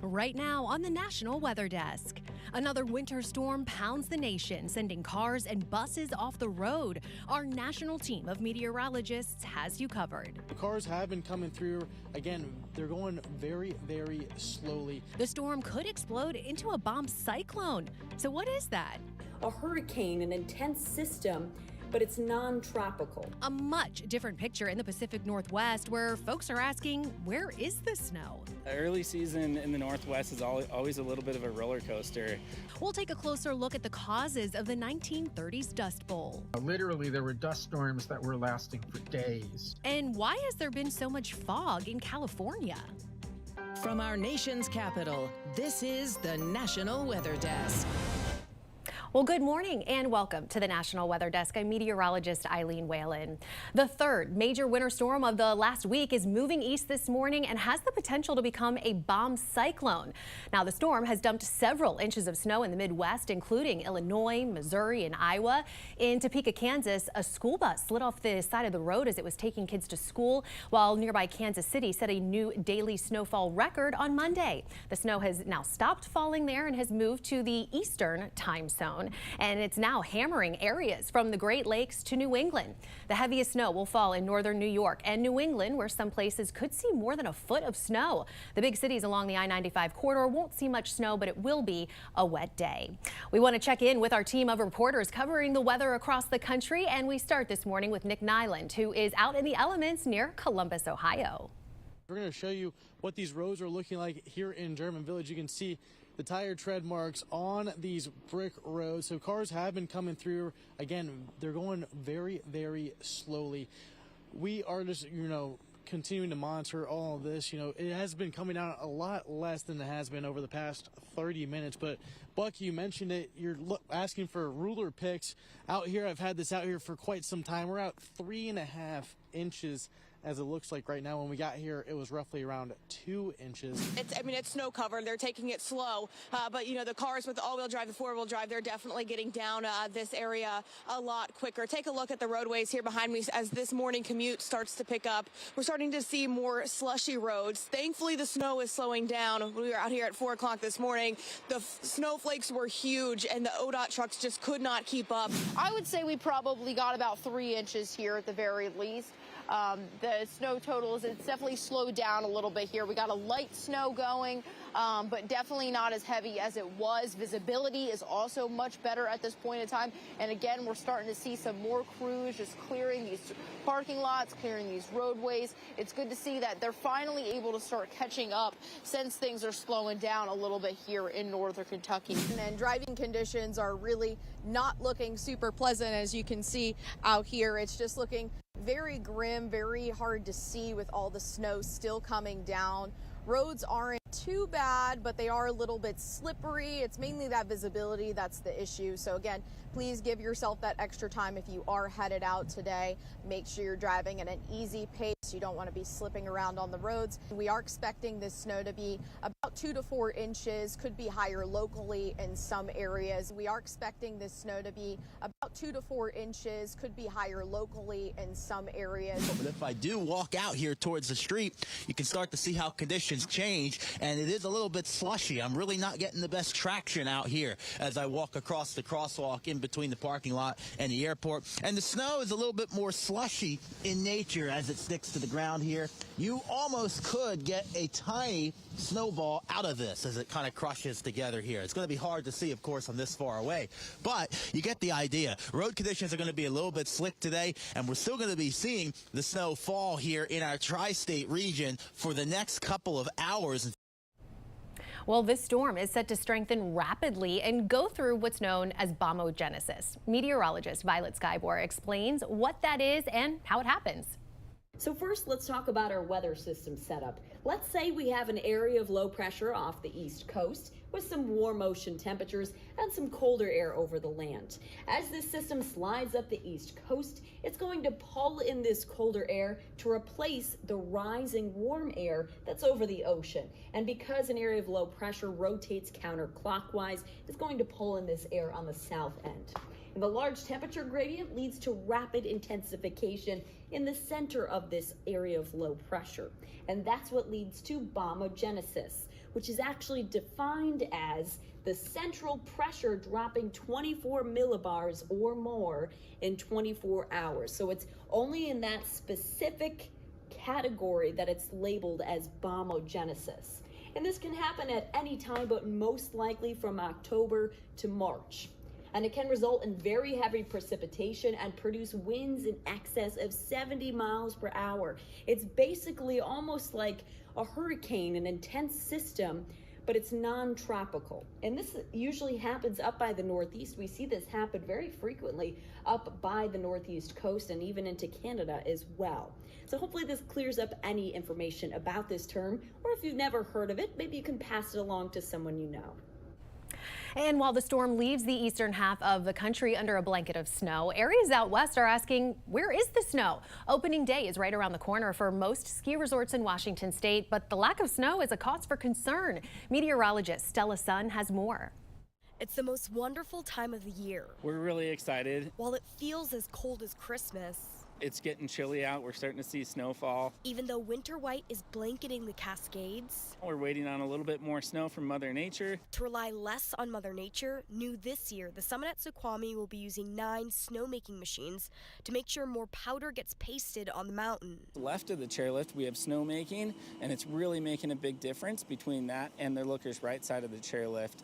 Right now on the National Weather Desk. Another winter storm pounds the nation, sending cars and buses off the road. Our national team of meteorologists has you covered. The cars have been coming through. Again, they're going very, very slowly. The storm could explode into a bomb cyclone. So what is that? A hurricane, an intense system, but it's non-tropical. A much different picture in the Pacific Northwest, where folks are asking, where is the snow? The early season in the Northwest is always a little bit of a roller coaster. We'll take a closer look at the causes of the 1930s Dust Bowl. Literally, there were dust storms that were lasting for days. And why has there been so much fog in California? From our nation's capital, this is the National Weather Desk. Well, good morning and welcome to the National Weather Desk. I'm meteorologist Eileen Whalen. The third major winter storm of the last week is moving east this morning and has the potential to become a bomb cyclone. Now, the storm has dumped several inches of snow in the Midwest, including Illinois, Missouri, and Iowa. In Topeka, Kansas, a school bus slid off the side of the road as it was taking kids to school, while nearby Kansas City set a new daily snowfall record on Monday. The snow has now stopped falling there and has moved to the eastern time zone. And it's now hammering areas from the Great Lakes to New England. The heaviest snow will fall in northern New York and New England, where some places could see more than a foot of snow. The big cities along the I-95 corridor won't see much snow, but it will be a wet day. We want to check in with our team of reporters covering the weather across the country, and we start this morning with Nick Nyland, who is out in the elements near Columbus, Ohio. We're going to show you what these roads are looking like here in German Village. You can see the tire tread marks on these brick roads. So cars have been coming through. Again, they're going very, very slowly. We are just, continuing to monitor all of this. It has been coming out a lot less than it has been over the past 30 minutes. But Buck, you mentioned it. You're asking for ruler picks out here. I've had this out here for quite some time. We're out 3.5 inches. As it looks like right now. When we got here, it was roughly around 2 inches. It's snow covered. They're taking it slow. But, the cars with the all-wheel drive, the four-wheel drive, they're definitely getting down this area a lot quicker. Take a look at the roadways here behind me as this morning commute starts to pick up. We're starting to see more slushy roads. Thankfully, the snow is slowing down. We were out here at 4 o'clock this morning. The snowflakes were huge, and the ODOT trucks just could not keep up. I would say we probably got about 3 inches here at the very least. The snow totals, it's definitely slowed down a little bit here. We got a light snow going, but definitely not as heavy as it was. Visibility is also much better at this point in time. And again, we're starting to see some more crews just clearing these parking lots, clearing these roadways. It's good to see that they're finally able to start catching up since things are slowing down a little bit here in northern Kentucky. And driving conditions are really not looking super pleasant, as you can see out here. It's just looking very grim, very hard to see with all the snow still coming down. Roads aren't too bad, but they are a little bit slippery. It's mainly that visibility that's the issue. So again, please give yourself that extra time if you are headed out today. Make sure you're driving at an easy pace. You don't want to be slipping around on the roads. We are expecting this snow to be about 2 to 4 inches, could be higher locally in some areas. We are expecting this snow to be about 2 to 4 inches, could be higher locally in some areas. But if I do walk out here towards the street, you can start to see how conditions change, and it is a little bit slushy. I'm really not getting the best traction out here as I walk across the crosswalk in between the parking lot and the airport. And the snow is a little bit more slushy in nature as it sticks to the ground here. You almost could get a tiny snowball out of this as it kind of crushes together here. It's going to be hard to see, of course, I'm this far away, but you get the idea. Road conditions are going to be a little bit slick today, and we're still going to be seeing the snow fall here in our tri-state region for the next couple of hours. Well, this storm is set to strengthen rapidly and go through what's known as bombogenesis. Meteorologist Violet Skybor explains what that is and how it happens. So first, let's talk about our weather system setup. Let's say we have an area of low pressure off the east coast with some warm ocean temperatures and some colder air over the land. As this system slides up the east coast, it's going to pull in this colder air to replace the rising warm air that's over the ocean. And because an area of low pressure rotates counterclockwise, it's going to pull in this air on the south end. And the large temperature gradient leads to rapid intensification in the center of this area of low pressure. And that's what leads to bombogenesis, which is actually defined as the central pressure dropping 24 millibars or more in 24 hours. So it's only in that specific category that it's labeled as bombogenesis. And this can happen at any time, but most likely from October to March. And it can result in very heavy precipitation and produce winds in excess of 70 miles per hour. It's basically almost like a hurricane, an intense system, but it's non-tropical. And this usually happens up by the Northeast. We see this happen very frequently up by the Northeast coast and even into Canada as well. So hopefully this clears up any information about this term, or if you've never heard of it, maybe you can pass it along to someone you know. And while the storm leaves the eastern half of the country under a blanket of snow, areas out west are asking, where is the snow? Opening day is right around the corner for most ski resorts in Washington state, but the lack of snow is a cause for concern. Meteorologist Stella Sun has more. It's the most wonderful time of the year. We're really excited. While it feels as cold as Christmas, It's getting chilly out. We're starting to see snowfall. even though winter white is blanketing the Cascades, We're waiting on a little bit more snow from Mother Nature. to rely less on Mother Nature, new this year, the Summit at Suquamish will be using 9 snowmaking machines to make sure more powder gets pasted on the mountain. Left of the chairlift, we have snowmaking, and it's really making a big difference between that and the Looker's right side of the chairlift,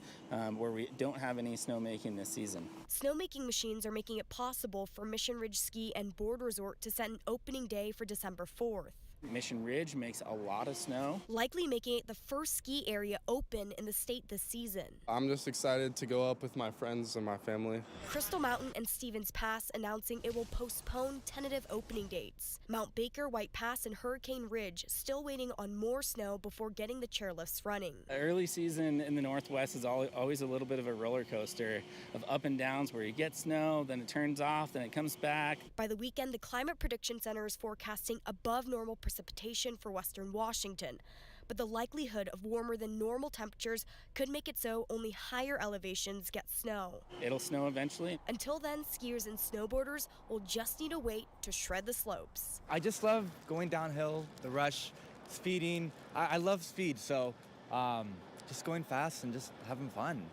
where we don't have any snowmaking this season. Snowmaking machines are making it possible for Mission Ridge Ski and Board Resort to set an opening day for December 4th. Mission Ridge makes a lot of snow. Likely making it the first ski area open in the state this season. I'm just excited to go up with my friends and my family. Crystal Mountain and Stevens Pass announcing it will postpone tentative opening dates. Mount Baker, White Pass, and Hurricane Ridge still waiting on more snow before getting the chairlifts running. Early season in the Northwest is always a little bit of a roller coaster of up and downs where you get snow, then it turns off, then it comes back. By the weekend, the Climate Prediction Center is forecasting above normal precipitation for western Washington. But the likelihood of warmer than normal temperatures could make it so only higher elevations get snow. It'll snow eventually. Until then, skiers and snowboarders will just need to wait to shred the slopes. I just love going downhill, the rush, speeding. I love speed, so just going fast and just having fun.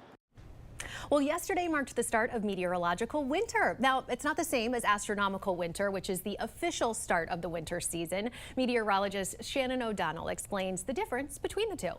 Well, yesterday marked the start of meteorological winter. Now, it's not the same as astronomical winter, which is the official start of the winter season. Meteorologist Shannon O'Donnell explains the difference between the two.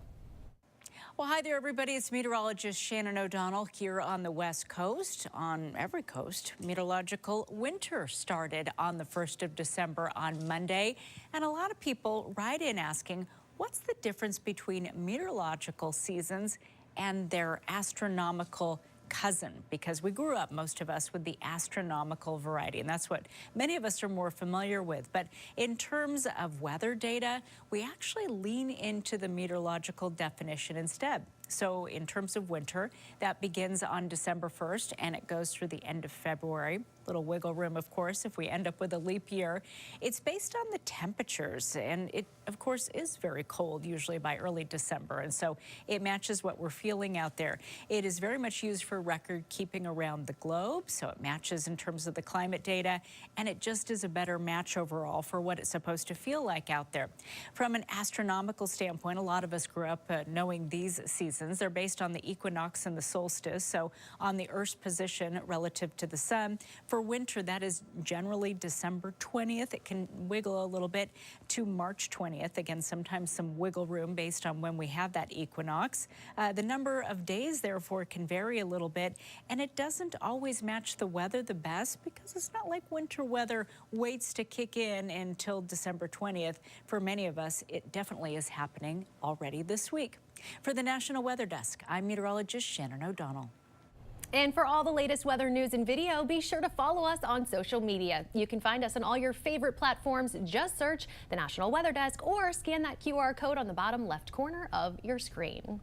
Well, hi there, everybody. It's meteorologist Shannon O'Donnell here on the West Coast. On every coast, meteorological winter started on the 1st of December on Monday. And a lot of people write in asking, what's the difference between meteorological seasons and their astronomical cousin? Because we grew up, most of us, with the astronomical variety, and that's what many of us are more familiar with. But in terms of weather data, we actually lean into the meteorological definition instead. So in terms of winter, that begins on December 1st and it goes through the end of February. Little wiggle room, of course, if we end up with a leap year. It's based on the temperatures, and it, of course, is very cold, usually by early December, and so it matches what we're feeling out there. It is very much used for record keeping around the globe, so it matches in terms of the climate data, and it just is a better match overall for what it's supposed to feel like out there. From an astronomical standpoint, a lot of us grew up knowing these seasons. They're based on the equinox and the solstice, so on the Earth's position relative to the sun. For winter, that is generally December 20th. It can wiggle a little bit to March 20th. Again, sometimes some wiggle room based on when we have that equinox. The number of days, therefore, can vary a little bit, and it doesn't always match the weather the best because it's not like winter weather waits to kick in until December 20th. For many of us, it definitely is happening already this week. For the National Weather Desk, I'm meteorologist Shannon O'Donnell. And for all the latest weather news and video, be sure to follow us on social media. You can find us on all your favorite platforms. Just search the National Weather Desk or scan that QR code on the bottom left corner of your screen.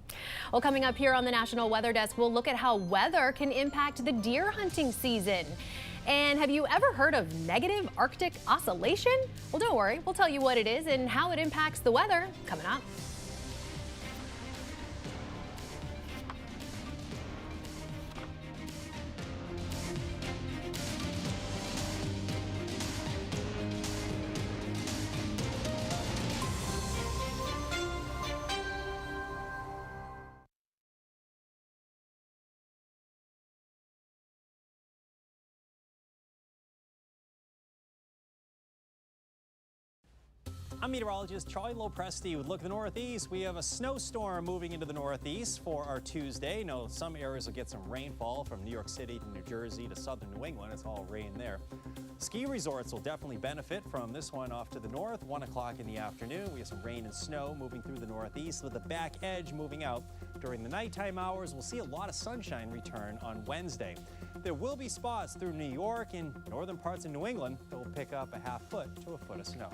Well, coming up here on the National Weather Desk, we'll look at how weather can impact the deer hunting season. And have you ever heard of negative Arctic oscillation? Well, don't worry. We'll tell you what it is and how it impacts the weather coming up. I'm meteorologist Charlie Lopresti with Look at the Northeast. We have a snowstorm moving into the Northeast for our Tuesday. Now, some areas will get some rainfall from New York City to New Jersey to southern New England. It's all rain there. Ski resorts will definitely benefit from this one off to the north. 1 o'clock in the afternoon, we have some rain and snow moving through the Northeast with the back edge moving out. During the nighttime hours, we'll see a lot of sunshine return on Wednesday. There will be spots through New York and northern parts of New England that will pick up a ½ foot to a foot of snow.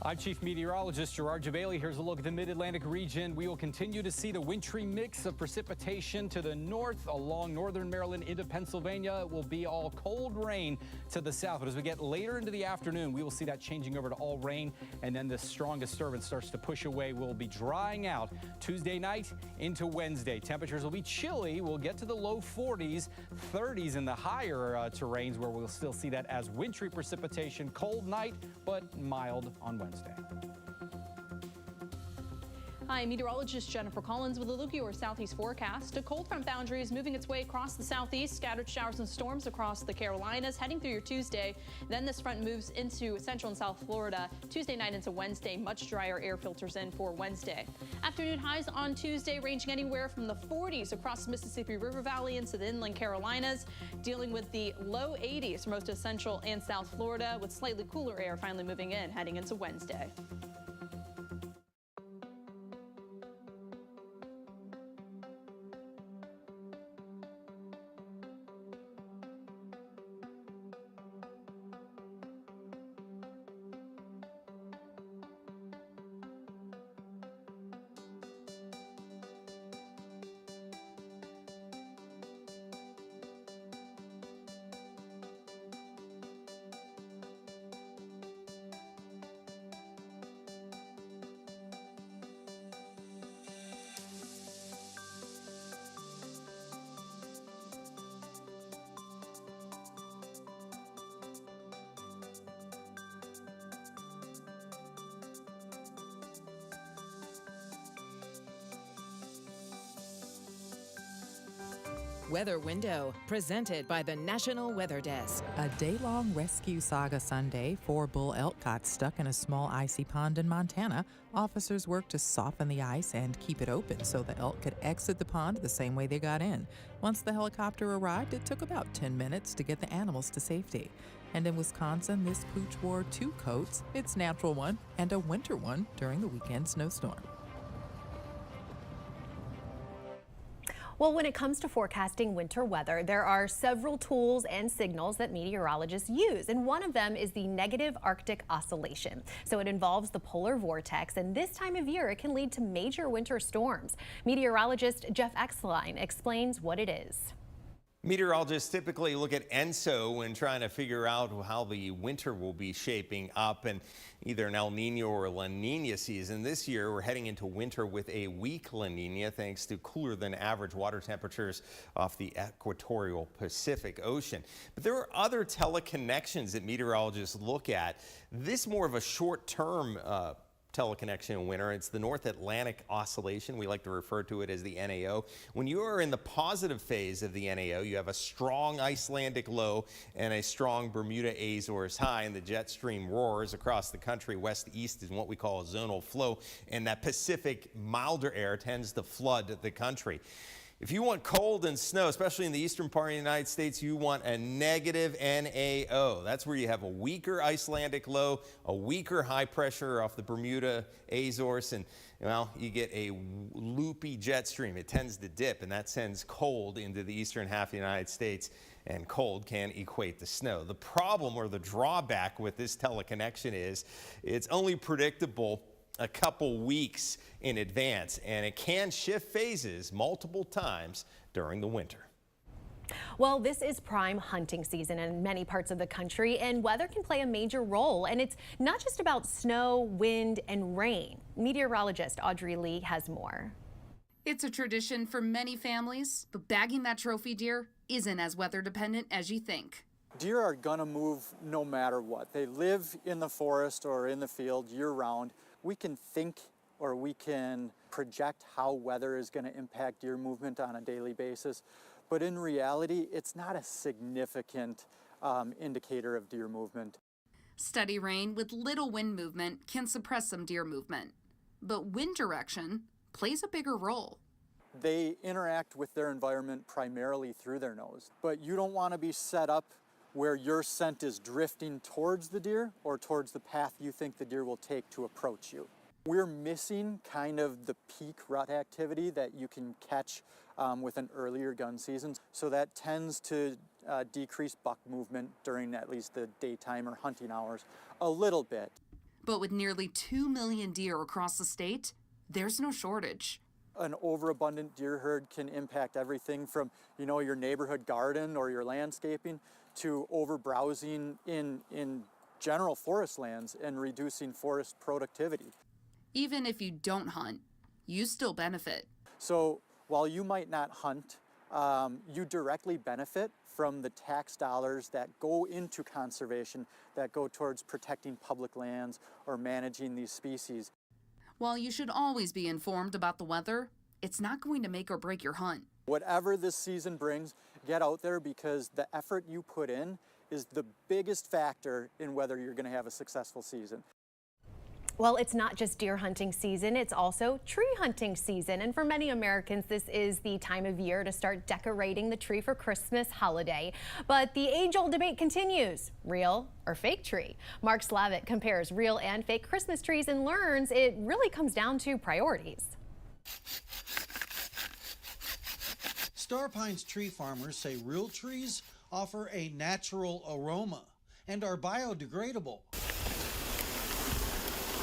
I'm Chief Meteorologist Gerard Jabali. Here's a look at the Mid-Atlantic region. We will continue to see the wintry mix of precipitation to the north along northern Maryland into Pennsylvania. It will be all cold rain to the south. But as we get later into the afternoon, we will see that changing over to all rain. And then the strong disturbance starts to push away. We'll be drying out Tuesday night into Wednesday. Temperatures will be chilly. We'll get to the low 40s, 30s in the higher terrains where we'll still see that as wintry precipitation. Cold night, but mild on Wednesday. Hi, meteorologist Jennifer Collins with a look at your southeast forecast. A cold front boundary is moving its way across the southeast. Scattered showers and storms across the Carolinas heading through your Tuesday. Then this front moves into central and south Florida. Tuesday night into Wednesday, much drier air filters in for Wednesday. Afternoon highs on Tuesday ranging anywhere from the 40s across the Mississippi River Valley into the inland Carolinas. Dealing with the low 80s for most of central and south Florida with slightly cooler air finally moving in heading into Wednesday. Weather Window, presented by the National Weather Desk. A day-long rescue saga Sunday. 4 bull elk got stuck in a small icy pond in Montana. Officers worked to soften the ice and keep it open so the elk could exit the pond the same way they got in. Once the helicopter arrived, it took about 10 minutes to get the animals to safety. And in Wisconsin, this pooch wore 2 coats, its natural one and a winter one, during the weekend snowstorm. Well, when it comes to forecasting winter weather, there are several tools and signals that meteorologists use, and one of them is the negative Arctic oscillation. So it involves the polar vortex, and this time of year it can lead to major winter storms. Meteorologist Jeff Exline explains what it is. Meteorologists typically look at ENSO when trying to figure out how the winter will be shaping up in either an El Nino or La Nina season. This year, we're heading into winter with a weak La Nina thanks to cooler than average water temperatures off the equatorial Pacific Ocean. But there are other teleconnections that meteorologists look at. This more of a short-term teleconnection in winter. It's the North Atlantic Oscillation. We like to refer to it as the NAO. When you are in the positive phase of the NAO, you have a strong Icelandic low and a strong Bermuda Azores high, and the jet stream roars across the country. West-east is what we call a zonal flow, and that Pacific milder air tends to flood the country. If you want cold and snow, especially in the eastern part of the United States, you want a negative NAO. That's where you have a weaker Icelandic low, a weaker high pressure off the Bermuda Azores, and well, you get a loopy jet stream. It tends to dip, and that sends cold into the eastern half of the United States, and cold can equate to snow. The problem or the drawback with this teleconnection is it's only predictable a couple weeks in advance, and it can shift phases multiple times during the winter. Well, this is prime hunting season in many parts of the country, and weather can play a major role. And it's not just about snow, wind, and rain. Meteorologist Audrey Lee has more. It's a tradition for many families, but bagging that trophy deer isn't as weather dependent as you think. Deer are gonna move no matter what. They live in the forest or in the field year-round. We can think or we can project how weather is going to impact deer movement on a daily basis, but in reality, it's not a significant indicator of deer movement. Steady rain with little wind movement can suppress some deer movement, but wind direction plays a bigger role. They interact with their environment primarily through their nose, but you don't want to be set up where your scent is drifting towards the deer or towards the path you think the deer will take to approach you. We're missing kind of the peak rut activity that you can catch with an earlier gun season. So that tends to decrease buck movement during at least the daytime or hunting hours a little bit. But with nearly 2 million deer across the state, there's no shortage. An overabundant deer herd can impact everything from, your neighborhood garden or your landscaping to overbrowsing in general forest lands and reducing forest productivity. Even if you don't hunt, you still benefit. So while you might not hunt, you directly benefit from the tax dollars that go into conservation, that go towards protecting public lands or managing these species. While you should always be informed about the weather, it's not going to make or break your hunt. Whatever this season brings, get out there because the effort you put in is the biggest factor in whether you're going to have a successful season. Well, it's not just deer hunting season, it's also tree hunting season. And for many Americans, this is the time of year to start decorating the tree for Christmas holiday. But the age-old debate continues, real or fake tree? Mark Slavitt compares real and fake Christmas trees and learns it really comes down to priorities. Star Pines tree farmers say real trees offer a natural aroma and are biodegradable.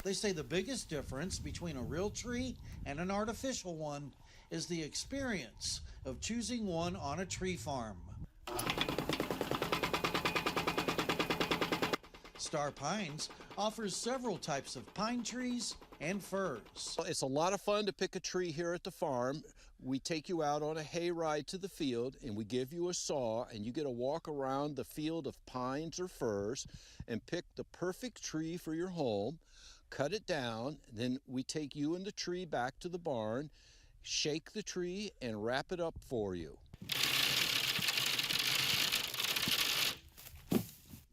They say the biggest difference between a real tree and an artificial one is the experience of choosing one on a tree farm. Star Pines offers several types of pine trees and firs. It's a lot of fun to pick a tree here at the farm. We take you out on a hay ride to the field and we give you a saw and you get to walk around the field of pines or firs and pick the perfect tree for your home. Cut it down, then we take you and the tree back to the barn, shake the tree, and wrap it up for you.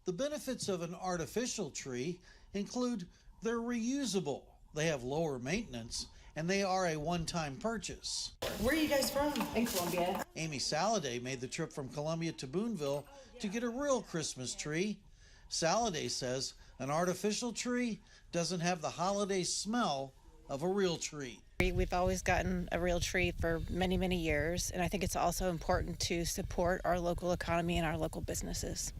The benefits of an artificial tree include they're reusable, they have lower maintenance, and they are a one-time purchase. Where are you guys from? In Columbia. Amy Saladay made the trip from Columbia to Boonville to get a real Christmas tree. Saladay says an artificial tree doesn't have the holiday smell of a real tree. We've always gotten a real tree for many, many years, and I think it's also important to support our local economy and our local businesses.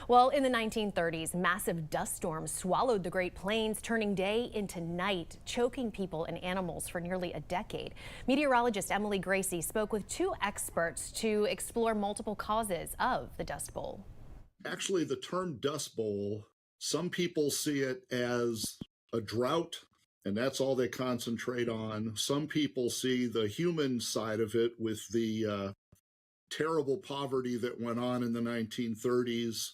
Well, in the 1930s, massive dust storms swallowed the Great Plains, turning day into night, choking people and animals for nearly a decade. Meteorologist Emily Gracie spoke with two experts to explore multiple causes of the Dust Bowl. Actually, the term Dust Bowl, some people see it as a drought, and that's all they concentrate on. Some people see the human side of it with the terrible poverty that went on in the 1930s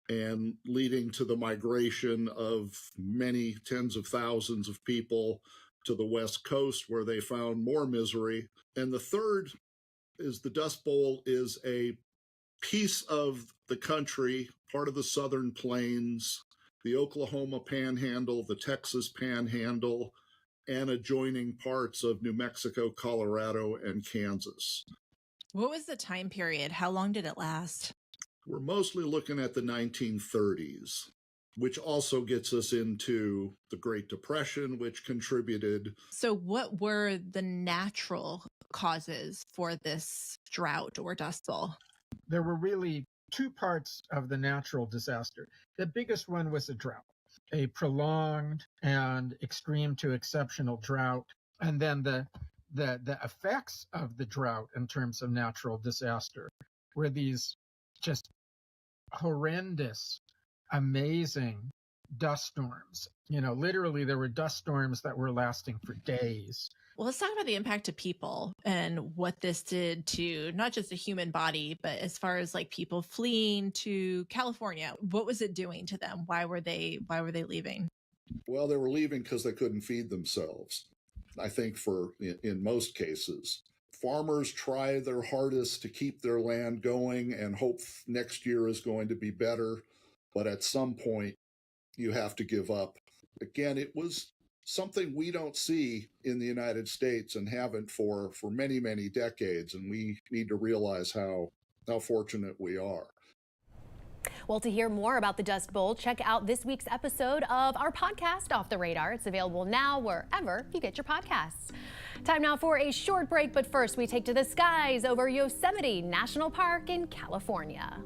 and leading to the migration of many tens of thousands of people to the West Coast where they found more misery. And the third is the Dust Bowl is a piece of the country, part of the Southern Plains, the Oklahoma Panhandle, the Texas Panhandle, and adjoining parts of New Mexico, Colorado, and Kansas. What was the time period? How long did it last? We're mostly looking at the 1930s, which also gets us into the Great Depression, which contributed. So what were the natural causes for this drought or dust bowl? There were really two parts of the natural disaster. The biggest one was a drought, a prolonged and extreme to exceptional drought. And then the effects of the drought in terms of natural disaster were these just horrendous, amazing dust storms. You know, literally there were dust storms that were lasting for days. Well, let's talk about the impact to people and what this did to not just the human body, but as far as like people fleeing to California. What was it doing to them? Why were they leaving? Well, they were leaving because they couldn't feed themselves. I think in most cases, farmers try their hardest to keep their land going and hope next year is going to be better. but at some point you have to give up. Again, it was something we don't see in the United States and haven't for many, many decades, and we need to realize how fortunate we are. Well, to hear more about the Dust Bowl, check out this week's episode of our podcast, Off the Radar. It's available now wherever you get your podcasts. Time now for a short break, but first we take to the skies over Yosemite National Park in California.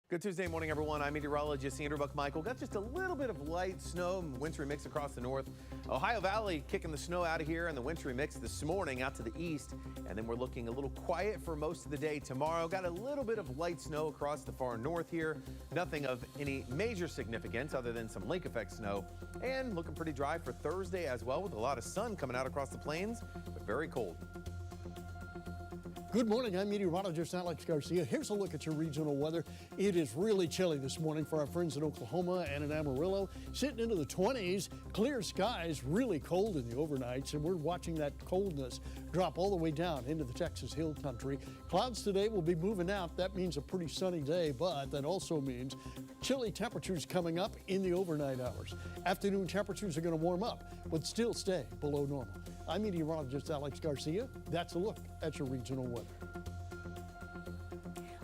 Good Tuesday morning, everyone. I'm meteorologist Andrew Buckmichael. Got just a little bit of light snow and wintry mix across the north. Ohio Valley kicking the snow out of here and the wintry mix this morning out to the east. And then we're looking a little quiet for most of the day tomorrow. Got a little bit of light snow across the far north here. Nothing of any major significance other than some lake effect snow. And looking pretty dry for Thursday as well, with a lot of sun coming out across the plains, but very cold. Good morning, I'm meteorologist Alex Garcia. Here's a look at your regional weather. It is really chilly this morning for our friends in Oklahoma and in Amarillo. Sitting into the 20s, clear skies, really cold in the overnights, and we're watching that coldness drop all the way down into the Texas Hill Country. Clouds today will be moving out. That means a pretty sunny day, but that also means chilly temperatures coming up in the overnight hours. Afternoon temperatures are going to warm up, but still stay below normal. I'm meteorologist Alex Garcia. That's a look at your regional weather.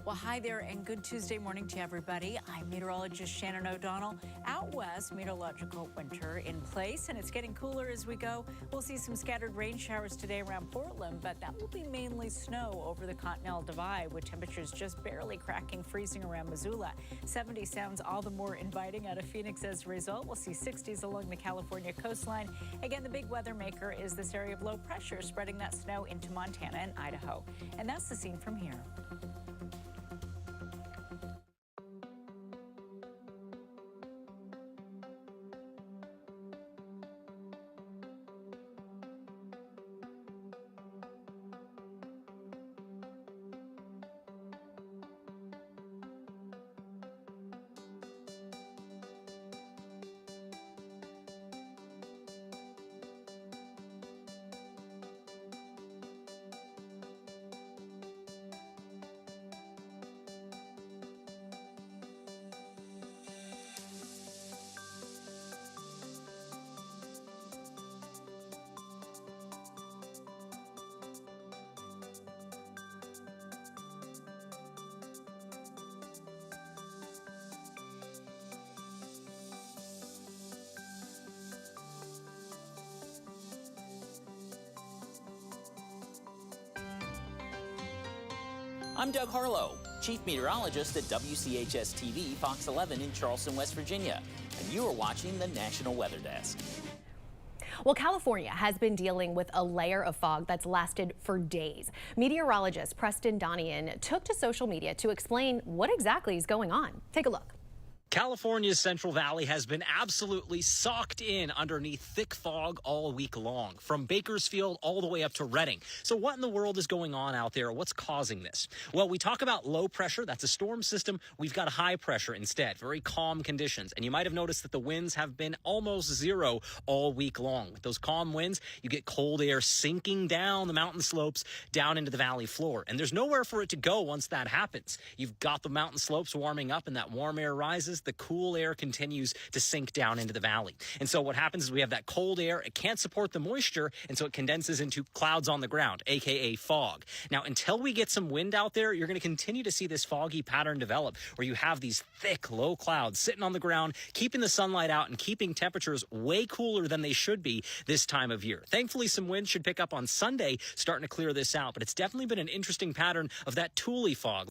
Well, hi there and good Tuesday morning to everybody. I'm meteorologist Shannon O'Donnell. Out west, meteorological winter in place, and it's getting cooler as we go. We'll see some scattered rain showers today around Portland, but that will be mainly snow over the Continental Divide, with temperatures just barely cracking freezing around Missoula. 70 sounds all the more inviting out of Phoenix as a result. We'll see 60s along the California coastline. Again, the big weather maker is this area of low pressure spreading that snow into Montana and Idaho. And that's the scene from here. I'm Doug Harlow, Chief Meteorologist at WCHS-TV Fox 11 in Charleston, West Virginia, and you are watching the National Weather Desk. Well, California has been dealing with a layer of fog that's lasted for days. Meteorologist Preston Donian took to social media to explain what exactly is going on. Take a look. California's Central Valley has been absolutely socked in underneath thick fog all week long, from Bakersfield all the way up to Redding. So what in the world is going on out there? What's causing this? Well, we talk about low pressure. That's a storm system. We've got high pressure instead, very calm conditions. And you might have noticed that the winds have been almost zero all week long. With those calm winds, you get cold air sinking down the mountain slopes down into the valley floor. And there's nowhere for it to go once that happens. You've got the mountain slopes warming up and that warm air rises. The cool air continues to sink down into the valley. And so what happens is we have that cold air. It can't support the moisture, and so it condenses into clouds on the ground, aka fog. Now, until we get some wind out there, you're going to continue to see this foggy pattern develop, where you have these thick, low clouds sitting on the ground, keeping the sunlight out and keeping temperatures way cooler than they should be this time of year. Thankfully, some wind should pick up on Sunday, starting to clear this out, but it's definitely been an interesting pattern of that Thule fog.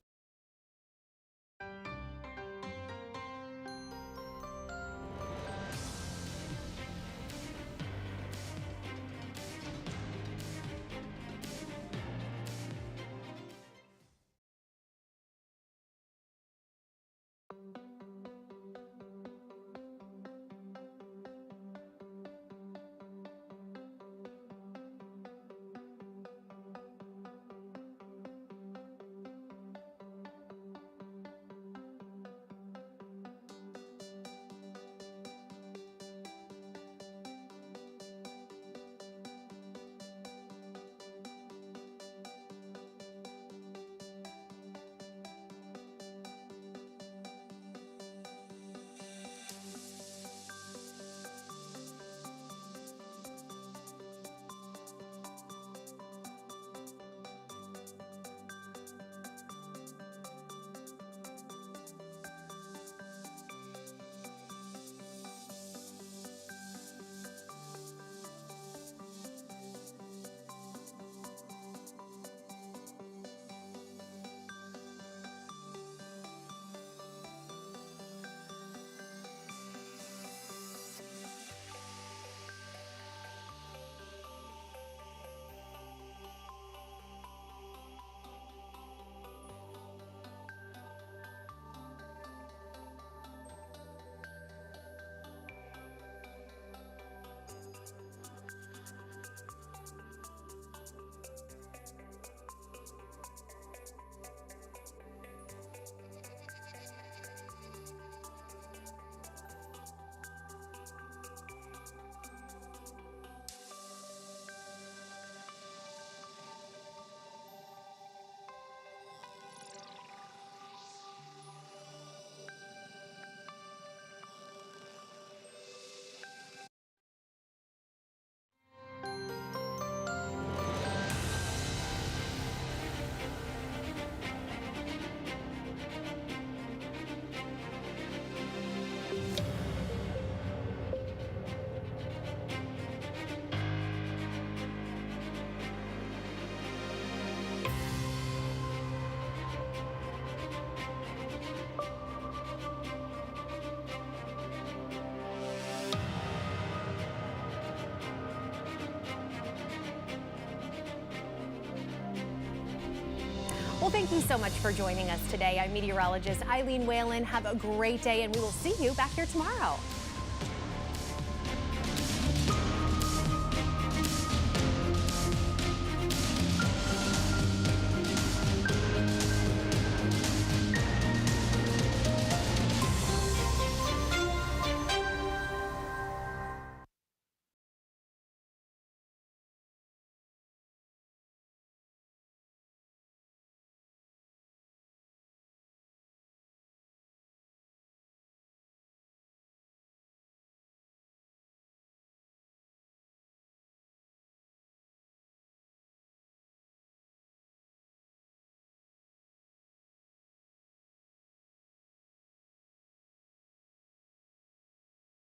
Well, thank you so much for joining us today. I'm meteorologist Eileen Whalen. Have a great day, and we will see you back here tomorrow.